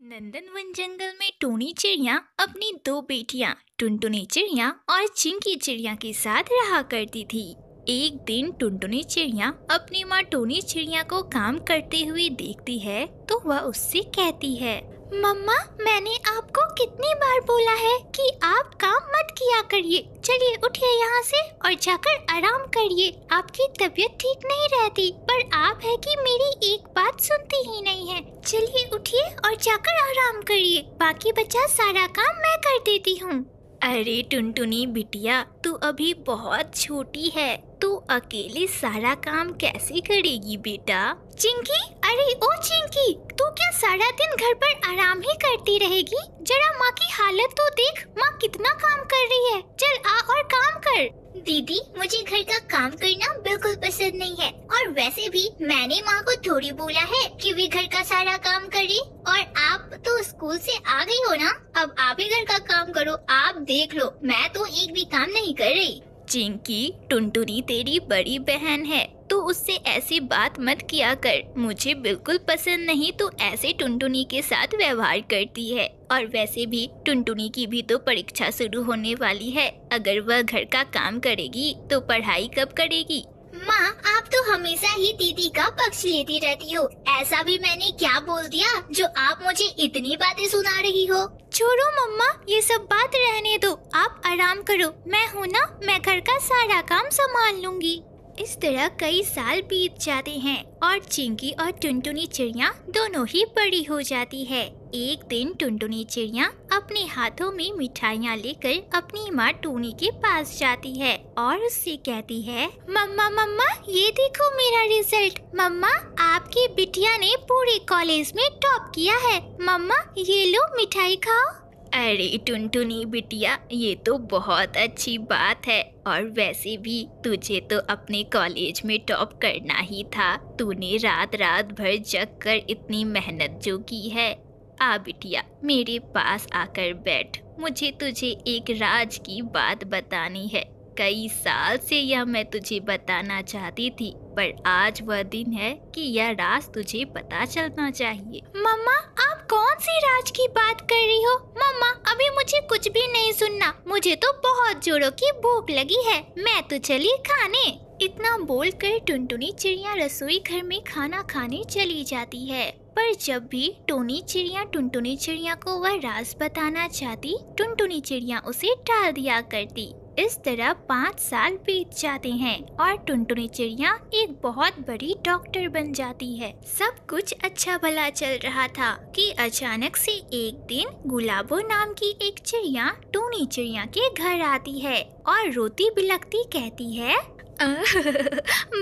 नंदनवन जंगल में टूनी चिड़िया अपनी दो बेटियां टुनटुनी चिड़िया और चिंकी चिड़िया के साथ रहा करती थी। एक दिन टुनटुनी चिड़िया अपनी माँ टूनी चिड़िया को काम करते हुए देखती है तो वह उससे कहती है, मम्मा, मैंने आपको कितनी बार बोला है कि आप काम मत किया करिए। चलिए उठिए यहाँ से और जाकर आराम करिए। आपकी तबीयत ठीक नहीं रहती, पर आप है कि मेरी एक बात सुनती ही नहीं है। चलिए उठिए और जाकर आराम करिए। बाकी बचा सारा काम मैं कर देती हूँ। अरे टुनटुनी बिटिया, तू अभी बहुत छोटी है, तू अकेले सारा काम कैसे करेगी बेटा? चिंकी, अरे ओ चिंकी, तू क्या सारा दिन घर पर आराम ही करती रहेगी? जरा माँ की हालत तो देख, माँ कितना काम कर रही है। चल आ और काम कर। दीदी, मुझे घर का काम करना बिल्कुल पसंद नहीं है, और वैसे भी मैंने माँ को थोड़ी बोला है कि वे घर का सारा काम करे। और आप तो स्कूल से आ गई हो ना, अब आप ही घर का काम करो। आप देख लो, मैं तो एक भी काम नहीं कर रही। चिंकी, टुनटुनी तेरी बड़ी बहन है, तो उससे ऐसी बात मत किया कर। मुझे बिल्कुल पसंद नहीं तो ऐसे टुनटुनी के साथ व्यवहार करती है। और वैसे भी टुनटुनी की भी तो परीक्षा शुरू होने वाली है। अगर वह घर का काम करेगी तो पढ़ाई कब करेगी? माँ, आप तो हमेशा ही दीदी का पक्ष लेती रहती हो। ऐसा भी मैंने क्या बोल दिया जो आप मुझे इतनी बातें सुना रही हो? छोड़ो मम्मा, ये सब बात रहने दो। आप आराम करो, मैं हूँ ना, मैं घर का सारा काम संभाल लूंगी। इस तरह कई साल बीत जाते हैं और चिंकी और टुनटुनी चिड़िया दोनों ही बड़ी हो जाती है। एक दिन टुनटुनी चिड़िया अपने हाथों में मिठाइयाँ लेकर अपनी माँ टूनी के पास जाती है और उससे कहती है, मम्मा मम्मा, ये देखो मेरा रिजल्ट। मम्मा, आपकी बिटिया ने पूरे कॉलेज में टॉप किया है। मम्मा, ये लो मिठाई खाओ। अरे टुनटुनी बिटिया, ये तो बहुत अच्छी बात है। और वैसे भी तुझे तो अपने कॉलेज में टॉप करना ही था। तूने रात रात भर जग कर इतनी मेहनत जो की है। आ बिटिया, मेरे पास आकर बैठ। मुझे तुझे एक राज की बात बतानी है। कई साल से यह मैं तुझे बताना चाहती थी, पर आज वह दिन है कि यह राज तुझे पता चलना चाहिए। मम्मा, आप कौन सी राज की बात कर रही हो? मम्मा, अभी मुझे कुछ भी नहीं सुनना। मुझे तो बहुत जोरों की भूख लगी है। मैं तो चली खाने। इतना बोलकर टुनटुनी चिड़िया रसोई घर में खाना खाने चली जाती है। पर जब भी टूनी चिड़िया टुनटुनी चिड़िया को वह राज बताना चाहती, टुनटुनी चिड़िया उसे टाल दिया करती। इस तरह 5 साल बीत जाते हैं और टुनटुनी चिड़िया एक बहुत बड़ी डॉक्टर बन जाती है। सब कुछ अच्छा भला चल रहा था कि अचानक से एक दिन गुलाबो नाम की एक चिड़िया टूनी चिड़िया के घर आती है और रोती बिलखती कहती है,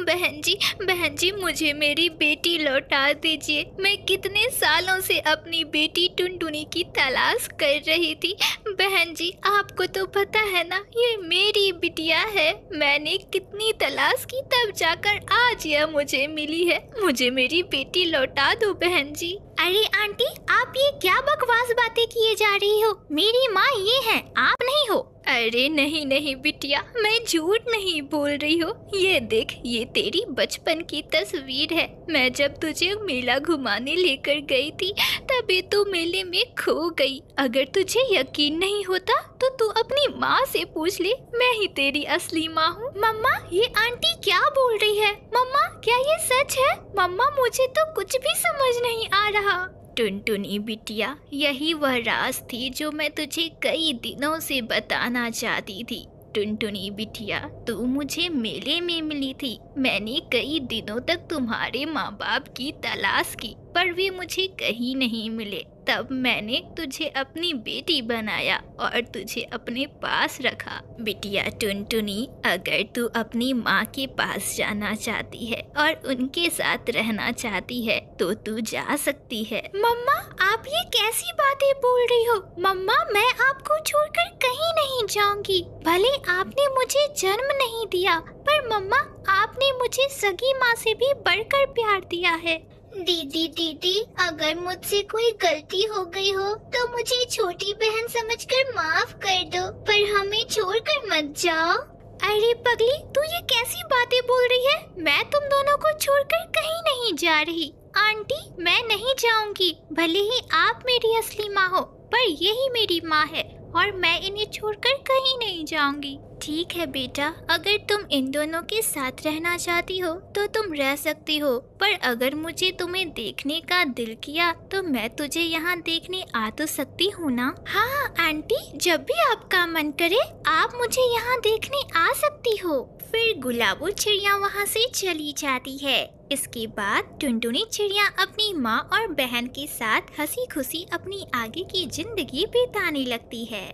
बहन जी, मुझे मेरी बेटी लौटा दीजिए। मैं कितने सालों से अपनी बेटी टुनटुनी की तलाश कर रही थी। बहन जी, आपको तो पता है ना, ये मेरी बिटिया है। मैंने कितनी तलाश की, तब जाकर आज यह मुझे मिली है। मुझे मेरी बेटी लौटा दो बहन जी। अरे आंटी, आप ये क्या बकवास बातें किए जा रही हो? मेरी माँ ये है, आप नहीं हो। अरे नहीं नहीं बिटिया, मैं झूठ नहीं बोल रही हूँ। ये देख, ये तेरी बचपन की तस्वीर है। मैं जब तुझे मेला घुमाने लेकर गई थी, तभी तू मेले में खो गई। अगर तुझे यकीन नहीं होता तो तू अपनी माँ से पूछ ले, मैं ही तेरी असली माँ हूँ। मम्मा, ये आंटी क्या बोल रही है? मम्मा, क्या ये सच है? मम्मा, मुझे तो कुछ भी समझ नहीं आ रहा। टुनटुनी बिटिया, यही वह राज थी जो मैं तुझे कई दिनों से बताना चाहती थी। टुनटुनी बिटिया, तू मुझे मेले में मिली थी। मैंने कई दिनों तक तुम्हारे माँ बाप की तलाश की, पर वे मुझे कहीं नहीं मिले। तब मैंने तुझे अपनी बेटी बनाया और तुझे अपने पास रखा। बिटिया टुनटुनी, अगर तू अपनी माँ के पास जाना चाहती है और उनके साथ रहना चाहती है तो तू जा सकती है। मम्मा, आप ये कैसी बातें बोल रही हो? मम्मा, मैं आपको छोड़कर कहीं नहीं जाऊंगी। भले आपने मुझे जन्म नहीं दिया, पर मम्मा, आपने मुझे सगी माँ से भी बढ़कर प्यार दिया है। दीदी, अगर मुझसे कोई गलती हो गई हो तो मुझे छोटी बहन समझकर माफ कर दो, पर हमें छोड़कर मत जाओ। अरे पगली, तू ये कैसी बातें बोल रही है? मैं तुम दोनों को छोड़कर कहीं नहीं जा रही। आंटी मैं नहीं जाऊंगी, भले ही आप मेरी असली माँ हो, पर यही मेरी माँ है और मैं इन्हें छोड़कर कहीं नहीं जाऊंगी। ठीक है बेटा, अगर तुम इन दोनों के साथ रहना चाहती हो तो तुम रह सकती हो, पर अगर मुझे तुम्हें देखने का दिल किया तो मैं तुझे यहाँ देखने आ तो सकती हूँ ना? हाँ आंटी, जब भी आपका मन करे आप मुझे यहाँ देखने आ सकती हो। फिर गुलाबो चिड़िया वहाँ से चली जाती है। इसके बाद टुनटुनी चिड़िया अपनी माँ और बहन के साथ हंसी खुशी अपनी आगे की जिंदगी बिताने लगती है।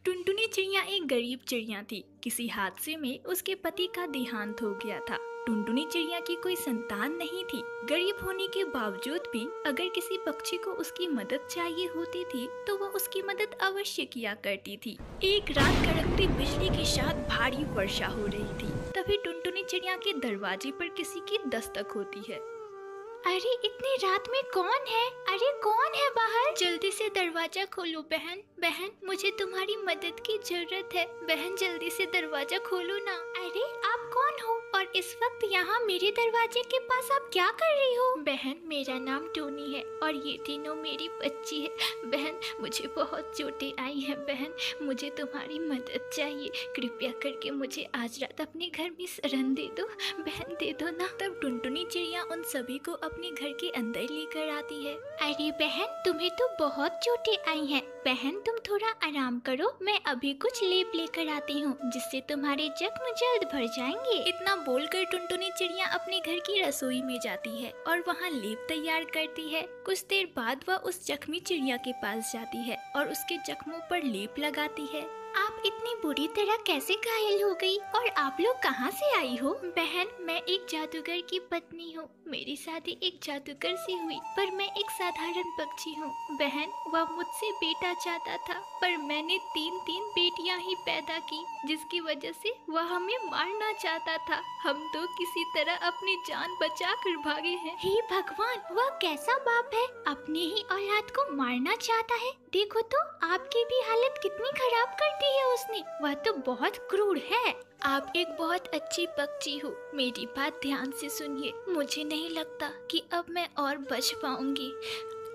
टुनटुनी चिड़िया एक गरीब चिड़िया थी। किसी हादसे में उसके पति का देहांत हो गया था। टुनटुनी चिड़िया की कोई संतान नहीं थी। गरीब होने के बावजूद भी अगर किसी पक्षी को उसकी मदद चाहिए होती थी तो वह उसकी मदद अवश्य किया करती थी। एक रात कड़कती बिजली के साथ भारी वर्षा हो रही थी। तभी टुनटुनी चिड़िया के दरवाजे पर किसी की दस्तक होती है। अरे इतनी रात में कौन है? अरे कौन है बाहर? जल्दी से दरवाजा खोलो बहन। बहन मुझे तुम्हारी मदद की जरूरत है। बहन जल्दी से दरवाजा खोलो ना। अरे आप कौन हो और इस वक्त यहाँ मेरे दरवाजे के पास आप क्या कर रही हो? बहन मेरा नाम टोनी है और ये तीनों मेरी बच्ची है। बहन मुझे बहुत चोटें आई हैं। बहन मुझे तुम्हारी मदद चाहिए। कृपया करके मुझे आज रात अपने घर में शरण दे दो। बहन दे दो ना। तब टुनटुनी चिड़िया उन सभी को अपने घर के अंदर लेकर आती है। अरे बहन तुम्हें तो बहुत चोटें आई हैं। बहन तुम थोड़ा आराम करो, मैं अभी कुछ लेप लेकर आती हूँ जिससे तुम्हारे जख्म जल्द भर जाएंगे। इतना बोलकर टुनटुनी चिड़िया अपने घर की रसोई में जाती है और वहाँ लेप तैयार करती है। कुछ देर बाद वह उस जख्मी चिड़िया के पास जाती है और उसके जख्मों पर लेप लगाती है। आप इतनी बुरी तरह कैसे घायल हो गई और आप लोग कहाँ से आई हो? बहन मैं एक जादूगर की पत्नी हूँ। मेरी शादी एक जादूगर से हुई, पर मैं एक साधारण पक्षी हूँ। बहन वह मुझसे बेटा चाहता था, पर मैंने तीन बेटियाँ ही पैदा की, जिसकी वजह से वह हमें मारना चाहता था। हम तो किसी तरह अपनी जान बचा कर भागे हैं। हे भगवान, वह कैसा बाप है, अपने ही औलाद को मारना चाहता है। देखो तो आपकी भी हालत कितनी खराब कर दी है उसने। वह तो बहुत क्रूर है। आप एक बहुत अच्छी पक्षी हो, मेरी बात ध्यान से सुनिए। मुझे नहीं लगता कि अब मैं और बच पाऊंगी।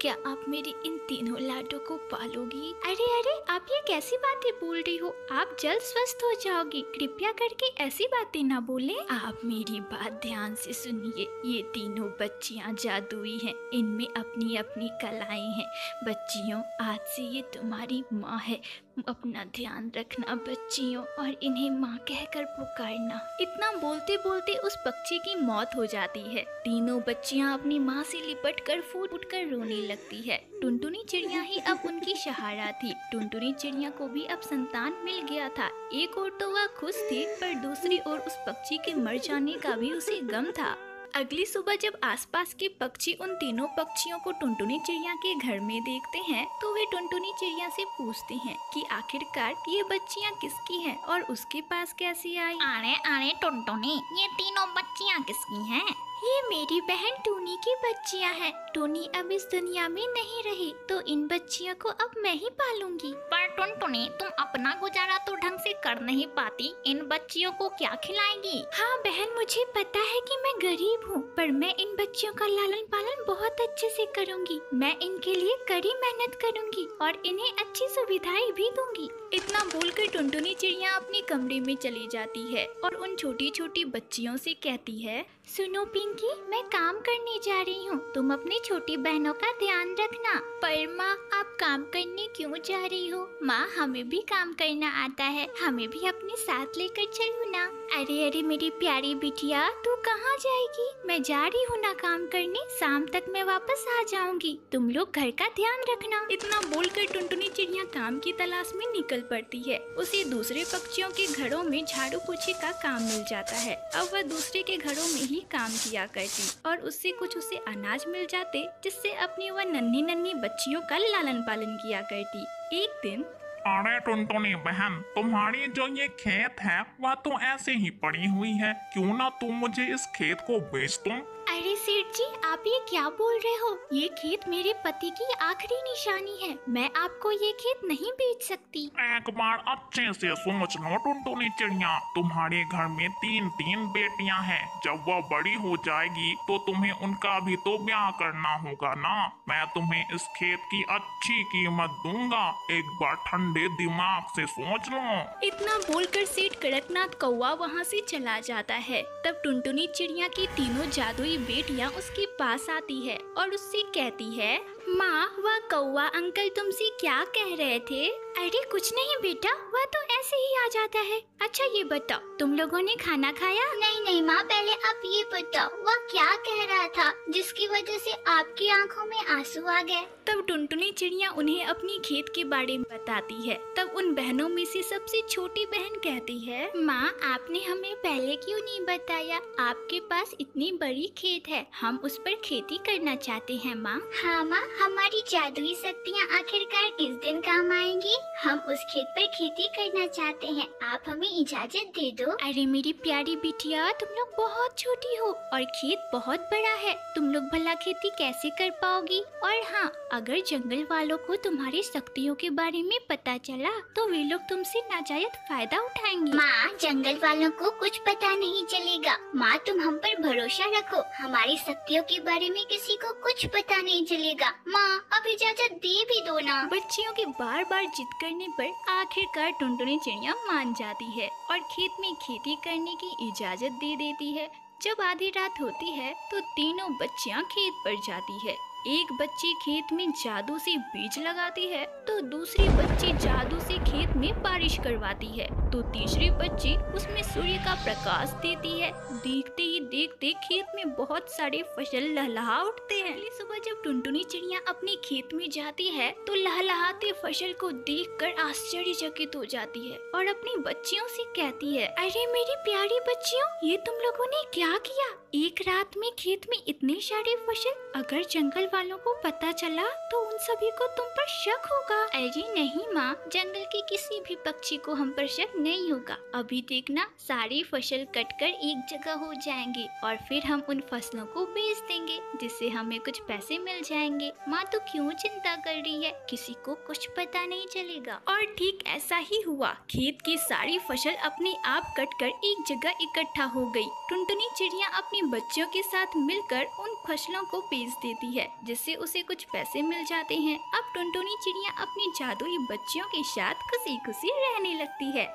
क्या आप मेरी इन तीनों लाडों को पालोगी? अरे अरे आप ये कैसी बातें बोल रही हो? आप जल्द स्वस्थ हो जाओगी। कृपया करके ऐसी बातें ना बोलें। आप मेरी बात ध्यान से सुनिए। ये तीनों बच्चियां जादुई हैं। इनमें अपनी अपनी कलाएं हैं। बच्चियों आज से ये तुम्हारी माँ है। अपना ध्यान रखना बच्चियों, और इन्हें माँ कहकर पुकारना। इतना बोलते बोलते उस पक्षी की मौत हो जाती है। तीनों बच्चियां अपनी माँ से लिपटकर फूट कर रोने लगती है। टुनटुनी चिड़िया ही अब उनकी सहारा थी। टुनटुनी चिड़िया को भी अब संतान मिल गया था। एक ओर तो वह खुश थी, पर दूसरी ओर उस पक्षी के मर जाने का भी उसे गम था। अगली सुबह जब आसपास के पक्षी उन तीनों पक्षियों को टुनटुनी चिड़िया के घर में देखते हैं तो वे टुनटुनी चिड़िया से पूछते हैं कि आखिरकार ये बच्चियाँ किसकी हैं और उसके पास कैसे आई। अरे अरे टुनटुनी, ये तीनों बच्चियाँ किसकी हैं? ये मेरी बहन टूनी की बच्चियाँ हैं। टूनी अब इस दुनिया में नहीं रही तो इन बच्चियों को अब मैं ही पालूंगी। पर टुनटुनी तुम अपना गुजारा तो ढंग से कर नहीं पाती, इन बच्चियों को क्या खिलाएगी? हाँ बहन, मुझे पता है कि मैं गरीब हूँ, पर मैं इन बच्चियों का लालन पालन बहुत अच्छे से करूँगी। मैं इनके लिए कड़ी मेहनत करूँगी और इन्हें अच्छी सुविधाएं भी दूंगी। इतना बोलकर टुनटुनी चिड़िया अपने कमरे में चली जाती है और उन छोटी छोटी बच्चियों से कहती है, सुनो पिंकी, मैं काम करने जा रही हूँ, तुम अपनी छोटी बहनों का ध्यान रखना। पर माँ आप काम करने क्यों जा रही हो? माँ हमें भी काम करना आता है, हमें भी अपने साथ लेकर चलो ना। अरे अरे मेरी प्यारी बिटिया, तू कहाँ जाएगी? मैं जा रही हूँ ना काम करने, शाम तक मैं वापस आ जाऊंगी। तुम लोग घर का ध्यान रखना। इतना बोलकर टुनटुनी चिड़िया काम की तलाश में निकल पड़ती है। उसे दूसरे पक्षियों के घरों में झाड़ू पोछे का काम मिल जाता है। अब वह दूसरे के घरों में ही काम किया करती और उससे कुछ उसे अनाज मिल जाते, जिससे अपनी वह नन्ही नन्ही बच्चियों का लालन पालन किया करती। एक दिन, अरे टुनटुनी बहन, तुम्हारी जो ये खेत है वह तो ऐसे ही पड़ी हुई है, क्यों ना तुम मुझे इस खेत को बेच दो? अरे सेठ जी, आप ये क्या बोल रहे हो? ये खेत मेरे पति की आखिरी निशानी है। मैं आपको ये खेत नहीं बेच सकती। एक बार अच्छे से सोच लो टुनटुनी चिड़िया, तुम्हारे घर में 3 बेटियां हैं। जब वो बड़ी हो जाएगी तो तुम्हें उनका भी तो ब्याह करना होगा ना। मैं तुम्हें इस खेत की अच्छी कीमत दूंगा, एक बार ठंडे दिमाग से सोच लो। इतना बोलकर सेठ कड़कनाथ कौवा वहाँ से चला जाता है। तब टुनटुनी चिड़िया की तीनों जादुई बेटियाँ उसके पास आती है और उससे कहती है, माँ, वह कौवा अंकल तुमसे क्या कह रहे थे? अरे कुछ नहीं बेटा, वह तो ऐसे ही आ जाता है। अच्छा ये बताओ, तुम लोगों ने खाना खाया? नहीं माँ, पहले आप ये बताओ वह क्या कह रहा था जिसकी वजह से आपकी आंखों में आंसू आ गए? तब टुनटुनी चिड़िया उन्हें अपनी खेत के बारे में बताती है। तब उन बहनों में से सबसे छोटी बहन कहती है, माँ, आपने हमें पहले क्यों नहीं बताया? आपके पास इतनी बड़ी खेत है, हम उस पर खेती करना चाहते हैं माँ। हाँ माँ, हमारी जादुई शक्तियाँ आखिरकार किस दिन काम आएंगी? हम उस खेत पर खेती करना चाहते हैं, आप हमें इजाजत दे दो। अरे मेरी प्यारी बिटिया, तुम लोग बहुत छोटी हो और खेत बहुत बड़ा है, तुम लोग भला खेती कैसे कर पाओगी? और हाँ, अगर जंगल वालों को तुम्हारी शक्तियों के बारे में पता चला तो वे लोग तुमसे नाजायज फायदा उठाएंगे। माँ, जंगल वालों को कुछ पता नहीं चलेगा। माँ, तुम हम पर भरोसा रखो, हमारी शक्तियों के बारे में किसी को कुछ पता नहीं चलेगा। माँ, अब इजाजत दे भी दो ना। बच्चियों की बार बार जिद करने पर आखिरकार टुनटुनी चिड़िया मान जाती है और खेत में खेती करने की इजाजत दे देती है। जब आधी रात होती है तो तीनों बच्चियां खेत पर जाती है। एक बच्ची खेत में जादू से बीज लगाती है, तो दूसरी बच्ची जादू से खेत में बारिश करवाती है, तो तीसरी बच्ची उसमें सूर्य का प्रकाश देती है। देखते ही देखते खेत में बहुत सारे फसल लहलहा उठते हैं। अगली सुबह जब टुनटुनी चिड़िया अपने खेत में जाती है तो लहलहाते फसल को देखकर आश्चर्यचकित हो जाती है और अपनी बच्चियों से कहती है, अरे मेरी प्यारी बच्चियों, ये तुम लोगों ने क्या किया? एक रात में खेत में इतने सारे फसल, अगर जंगल वालों को पता चला तो उन सभी को तुम पर शक होगा। अरे नहीं माँ, जंगल के किसी भी पक्षी को हम पर शक नहीं होगा। अभी देखना, सारी फसल कटकर एक जगह हो जाएंगे और फिर हम उन फसलों को बेच देंगे, जिससे हमें कुछ पैसे मिल जाएंगे। माँ तो क्यों चिंता कर रही है, किसी को कुछ पता नहीं चलेगा। और ठीक ऐसा ही हुआ। खेत की सारी फसल अपने आप कटकर एक जगह इकट्ठा हो गई। टुनटुनी चिड़िया अपने बच्चों के साथ मिलकर उन फसलों को बेच देती है, जिससे उसे कुछ पैसे मिल जाते हैं। अब टुनटुनी चिड़िया अपनी जादुई बच्चियों के साथ खुशी खुशी रहने लगती है।